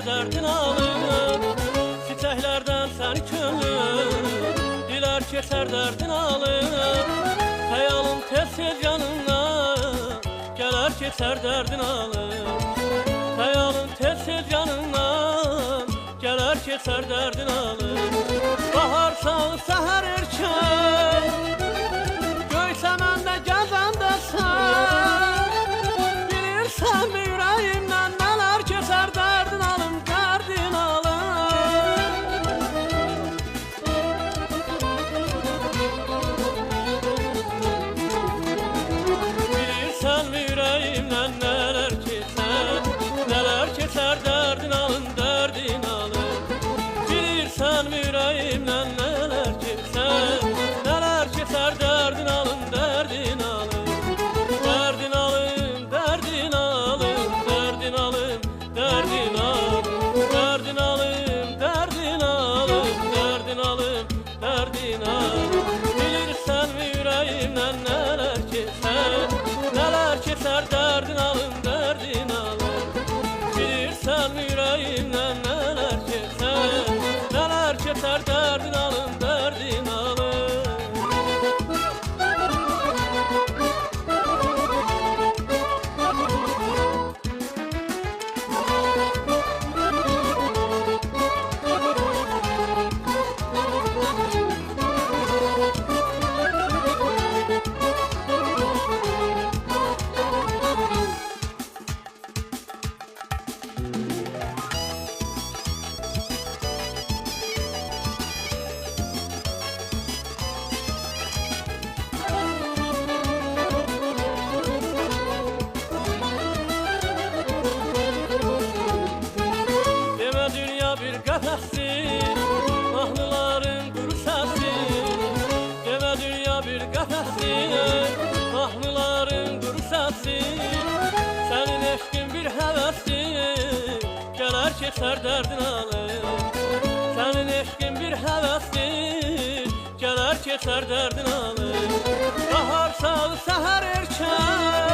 keçər dərdin alır. Çiçəklərdən səni könlüm dilər keçər dərdin alır. Xəyalım tez-tez yanından gələr keçər dərdin alır. Xəyalım tez-tez yanından gələr keçər dərdin alır. Bahar sağ səhər erkən göy səməndə gəzəndə sən bilirsən mi ürəyimdən nələr keçər dərdin alım, dərdin alım. Bilirsən mi ürəyimdən nələr keçər dərdin alım, dərdin alım. Bilirsən mi ürəyimdən nələr keçər dərdin alım, dərdin alım. Dərdin alım, dərdin alım, dərdin alım, dərdin alım. Dərdin alım, dərdin alım, dərdin alım, dərdin alım. Bilirsən mi ürəyimdən nələr keçər dərdin alım, dərdin alım. Bilirsən mi ürəyimdən nələr keçər dərdin alım, dərdin alım. Bir qəfəsdir, mahnıların quru səsdir. Demə dünya bir qəfəsdir, mahnıların quru səsdir. Sənin eşqin bir həvəsdir, gələr keçər dərdin alır. Sənin eşqin bir həvəsdir, gələr keçər dərdin alır. Bahar sağ səhər erkən